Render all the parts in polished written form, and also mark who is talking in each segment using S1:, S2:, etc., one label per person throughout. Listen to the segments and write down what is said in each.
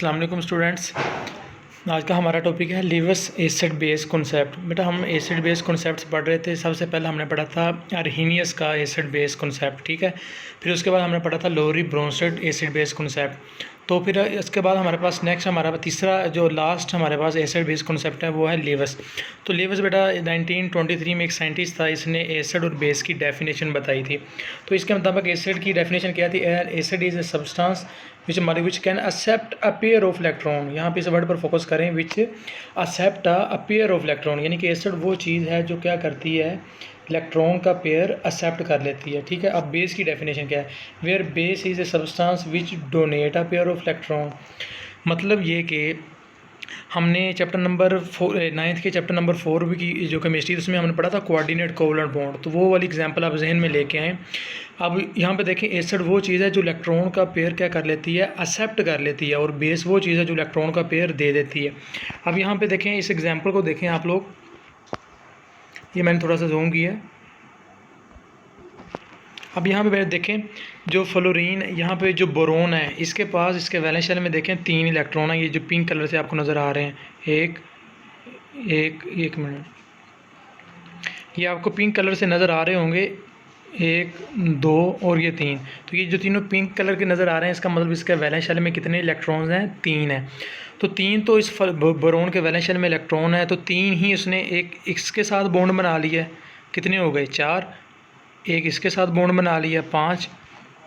S1: अस्सलाम वालेकुम स्टूडेंट्स। आज का हमारा टॉपिक है लीवस एसिड बेस कॉन्सेप्ट। बेटा हम एसिड बेस कॉन्सेप्ट्स पढ़ रहे थे। सबसे पहले हमने पढ़ा था अर्हीनियस का एसिड बेस कॉन्सेप्ट, ठीक है। फिर उसके बाद हमने पढ़ा था लोरी ब्रोंस्टेड एसिड बेस कॉन्सेप्ट। तो फिर इसके बाद हमारे पास नेक्स्ट हमारा तीसरा जो लास्ट हमारे पास एसिड बेस कॉन्सेप्ट है वो है लीवस। तो लीवस बेटा 1923 में एक साइंटिस्ट था, इसने एसिड और बेस की डेफिनेशन बताई थी। तो इसके मुताबिक एसिड की डेफिनेशन क्या थी? Acid is a substance which can accept a pair of electron. यहाँ पे इस वर्ड पर फोकस करें, which accept a pair of electron, यानी कि एसिड वो चीज़ है जो क्या करती है, इलेक्ट्रॉन का पेयर एक्सेप्ट कर लेती है, ठीक है। अब बेस की डेफिनेशन क्या है? Where base is a substance which donate a pair of electron. मतलब ये कि हमने चैप्टर नंबर 9th के चैप्टर नंबर 4 की जो केमिस्ट्री उसमें हमने पढ़ा था कोऑर्डिनेट कोवलेंट बॉन्ड। तो वो वाली एग्जांपल आप जहन में लेके आएँ। अब यहाँ पे देखें, एसिड वो चीज़ है जो इलेक्ट्रॉन का पेयर क्या कर लेती है, एक्सेप्ट कर लेती है, और बेस वो चीज़ है जो इलेक्ट्रॉन का पेयर दे देती है। अब यहाँ पे देखें, इस एग्जांपल को देखें आप लोग, ये मैंने थोड़ा सा जूम किया है। अब यहाँ पे देखें, जो फ्लोरीन, यहाँ पे जो बोरोन है, इसके पास इसके वैलेंस शेल में देखें 3 इलेक्ट्रॉन है। ये जो पिंक कलर से आपको नज़र आ रहे हैं, एक मिनट, ये आपको पिंक कलर से नज़र आ रहे होंगे, 1 2 और ये 3। तो ये जो तीनों पिंक कलर के नज़र आ रहे हैं, इसका मतलब इसके वैलेंस शेल में कितने इलेक्ट्रॉन्स हैं? 3 है। तो 3 तो इस बोरोन के वैलेंस शेल में इलेक्ट्रॉन है, तो 3 ही उसने एक इसके साथ बॉन्ड बना लिया है। कितने हो गए? 4। एक इसके साथ बॉन्ड बना लिया, 5,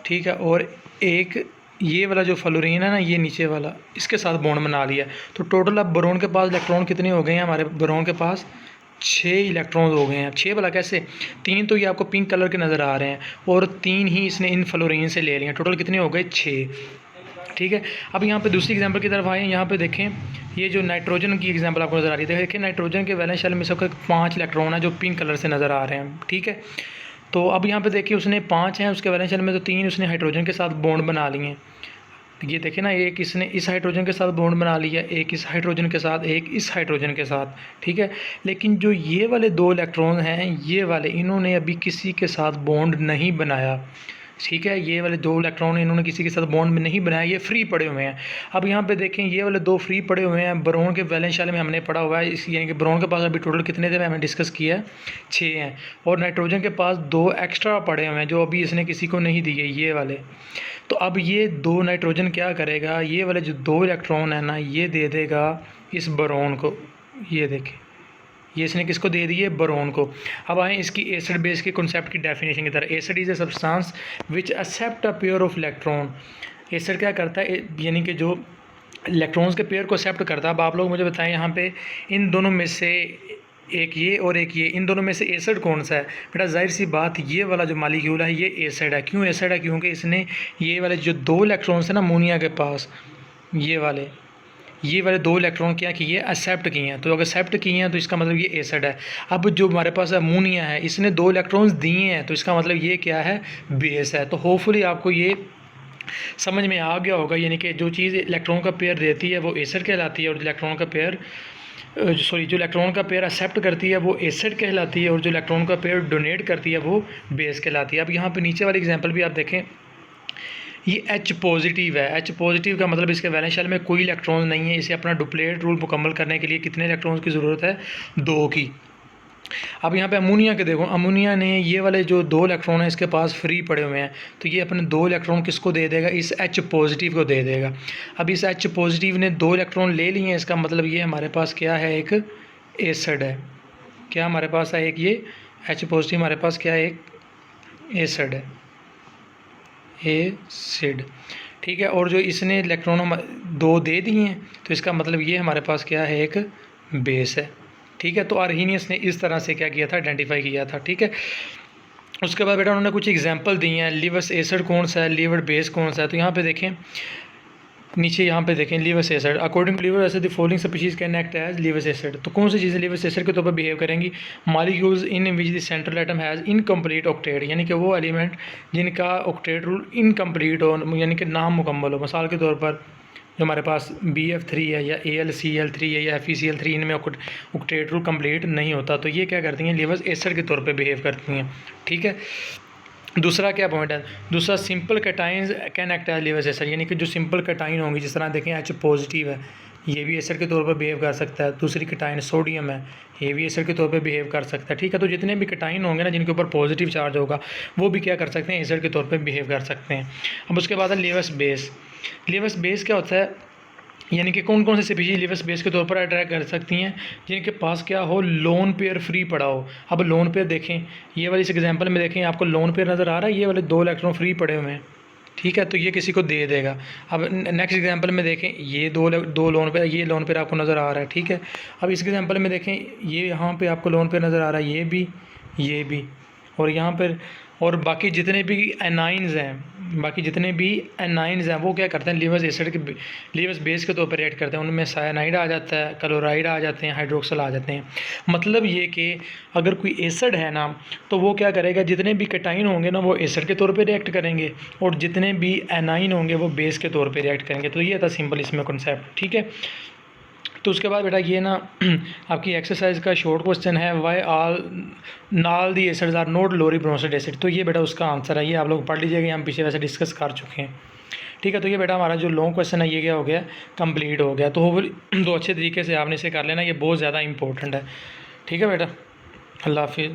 S1: ठीक है। और एक ये वाला जो फ्लोरीन है ना, ये नीचे वाला, इसके साथ बॉन्ड बना लिया। तो टोटल अब बोरोन के पास इलेक्ट्रॉन कितने हो गए हैं? हमारे बोरोन के पास 6 इलेक्ट्रॉन हो गए हैं। 6 वाला कैसे? 3 तो ये आपको पिंक कलर के नज़र आ रहे हैं, और 3 ही इसने इन फ्लोरीन से ले लिए हैं। टोटल कितने हो गए? 6, ठीक है। अब यहाँ पे दूसरी एग्जांपल की तरफ आए। यहाँ पे देखें, ये जो नाइट्रोजन की एग्जांपल आपको नज़र आ रही है, देखिए नाइट्रोजन के वैलेंस शेल में सबके 5 इलेक्ट्रॉन है जो पिंक कलर से नज़र आ रहे हैं, ठीक है। तो अब यहाँ पे देखिए, उसने 5 हैं उसके वैलेंस शेल में, तो 3 उसने हाइड्रोजन के साथ बॉन्ड बना लिए हैं। ये देखिए ना, एक इसने इस हाइड्रोजन के साथ बॉन्ड बना लिया, एक इस हाइड्रोजन के साथ, एक इस हाइड्रोजन के साथ, ठीक है। लेकिन जो ये वाले 2 इलेक्ट्रॉन हैं, ये वाले, इन्होंने अभी किसी के साथ बॉन्ड नहीं बनाया, ठीक है। ये वाले 2 इलेक्ट्रॉन इन्होंने किसी के साथ बॉन्ड में नहीं बनाया, ये फ्री पड़े हुए हैं। अब यहाँ पे देखें, ये वाले 2 फ्री पड़े हुए हैं। बोरोन के वैलेंस शेल में हमने पढ़ा हुआ है, इस यानी कि बोरोन के पास अभी टोटल कितने थे हमने डिस्कस किया है, 6 हैं। और नाइट्रोजन के पास 2 एक्स्ट्रा पड़े हुए हैं जो अभी इसने किसी को नहीं दिए, ये वाले। तो अब ये 2 नाइट्रोजन क्या करेगा, ये वाले जो 2 इलेक्ट्रॉन है ना, ये दे देगा इस बोरोन को। ये देखें, ये इसने किसको दे दिए? बोरोन को। अब आए इसकी एसिड बेस के कॉन्सेप्ट की डेफिनेशन की तरह। Acid is a substance which accept a pair of electron. Acid क्या करता है, यानी कि जो इलेक्ट्रॉन्स के पेयर को एक्सेप्ट करता है। अब आप लोग मुझे बताएं, यहाँ पे इन दोनों में से एक ये और एक ये, इन दोनों में से एसिड कौन सा है? बेटा जाहिर सी बात, ये वाला जो मालिक्यूल है ये एसिड है। क्यों एसिड है? क्योंकि इसने ये वाले जो 2 इलेक्ट्रॉन्स हैं ना अमोनिया के पास, ये वाले 2 इलेक्ट्रॉन क्या किए? एक्सेप्ट किए हैं। तो अगर एक्सेप्ट किए हैं तो इसका मतलब ये एसिड है। अब जो हमारे पास अमोनिया है, इसने 2 इलेक्ट्रॉन्स दिए हैं, तो इसका मतलब ये क्या है? बेस है। तो होपफुली आपको ये समझ में आ गया होगा, यानी कि जो चीज़ इलेक्ट्रॉन का पेयर देती है वो एसिड कहलाती है, और इलेक्ट्रॉन का पेयर जो इलेक्ट्रॉन का पेयर एक्सेप्ट करती है वो एसिड कहलाती है, और जो इलेक्ट्रॉन का पेयर डोनेट करती है वो बेस कहलाती है। अब यहाँ पे नीचे वाली एग्जांपल भी आप देखें, ये H पॉजिटिव है। H पॉजिटिव का मतलब इसके वैलेंस शेल में कोई इलेक्ट्रॉन नहीं है। इसे अपना डुप्लेट रूल मुकम्मल करने के लिए कितने इलेक्ट्रॉन्स की ज़रूरत है? 2 की। अब यहाँ पे अमोनिया के देखो, अमोनिया ने ये वाले जो 2 इलेक्ट्रॉन हैं इसके पास फ्री पड़े हुए हैं, तो ये अपने 2 इलेक्ट्रॉन किसको दे देगा? इस H पॉजिटिव को दे देगा। अब इस H पॉजिटिव ने 2 इलेक्ट्रॉन ले लिए हैं, इसका मतलब ये हमारे पास क्या है? एक एसिड है। क्या हमारे पास है? एक ये H पॉजिटिव हमारे पास क्या है? एक एसिड है, एसिड, ठीक है। और जो इसने इलेक्ट्रॉन 2 दे दिए हैं, तो इसका मतलब ये हमारे पास क्या है? एक बेस है, ठीक है। तो अर्हीनियस ने इस तरह से क्या किया था? आइडेंटिफाई किया था, ठीक है। उसके बाद बेटा उन्होंने कुछ एग्जांपल दिए हैं। लीवस एसिड कौन सा है, लीवर बेस कौन सा है? तो यहाँ पे देखें, नीचे यहाँ पे देखें, Lewis acid according to Lewis acid the following species can act as Lewis acid. तो कौन सी चीज़ें लीवस एसिड के तौर पर बिहेव करेंगी? Molecules in which the central atom has incomplete octet, यानी कि वो एलिमेंट जिनका ऑक्टेट रूल इनकम्प्लीट हो, यानी कि नामुकम्मल हो। मिसाल के तौर पर जो हमारे पास BF3 है, या AlCl3 है, या FeCl3, इनमें ऑक्टेट रूल कंप्लीट नहीं होता, तो ये क्या करती हैं? लीवस एसिड के तौर पे बिहेव करती हैं, ठीक है। दूसरा क्या पॉइंट है, दूसरा simple cations can act as Lewis acid, यानी कि जो सिंपल कैटाइन होंगी, जिस तरह देखें H पॉजिटिव है, ये भी एसिड के तौर पर बिहेव कर सकता है। दूसरी कैटाइन सोडियम है, ये भी एसिड के तौर पे बिहेव कर सकता है। ठीक है, तो जितने भी कैटाइन होंगे ना जिनके ऊपर पॉजिटिव चार्ज होगा वो भी क्या कर सकते हैं, एसिड के तौर पे बिहेव कर सकते हैं। अब उसके बाद है लीवर्स बेस। लीवर्स बेस क्या होता है, यानी कि कौन कौन सी स्पीशीज लीवर्स बेस के तौर पर अटैक कर सकती हैं, जिनके पास क्या हो, लोन पेयर फ्री पड़ा हो। अब लोन पेयर देखें, ये वाली इस एग्जांपल में देखें, आपको लोन पेयर नज़र आ रहा है, ये वाले 2 इलेक्ट्रॉन फ्री पड़े हुए हैं। ठीक है, तो ये किसी को दे देगा। अब नेक्स्ट एग्जांपल में देखें, ये दो लोन पेयर, ये लोन पेयर आपको नज़र आ रहा है। ठीक है, अब इस एग्जांपल में देखें, ये यहाँ पे आपको लोन पेयर नज़र आ रहा है, ये भी और यहाँ पर, और बाकी जितने भी एनाइंस हैं, वो क्या करते हैं, लीवर्स एसिड के लीवर्स बेस के तौर पर रिएक्ट करते हैं। उनमें साइनाइड आ जाता है, क्लोराइड आ जाते हैं, हाइड्रोक्सल आ जाते हैं। मतलब ये कि अगर कोई एसिड है ना, तो वो क्या करेगा, जितने भी कैटाइन होंगे ना वो एसिड के तौर पे रिएक्ट करेंगे, और जितने भी एनाइन होंगे वो बेस के तौर पे रिएक्ट करेंगे। तो ये था सिंपल इसमें कॉन्सेप्ट। ठीक है, तो उसके बाद बेटा ये ना आपकी एक्सरसाइज का शॉर्ट क्वेश्चन है, why all the acids are not Lowry Bronsted acid. तो ये बेटा उसका आंसर है, ये आप लोग पढ़ लीजिएगा, हम पीछे वैसे डिस्कस कर चुके हैं। ठीक है, तो ये बेटा हमारा जो लॉन्ग क्वेश्चन है ये क्या हो गया, कंप्लीट हो गया। तो अच्छे तरीके से आपने इसे कर लेना, ये बहुत ज़्यादा इंपॉर्टेंट है। ठीक है बेटा, अल्लाह हाफिज़।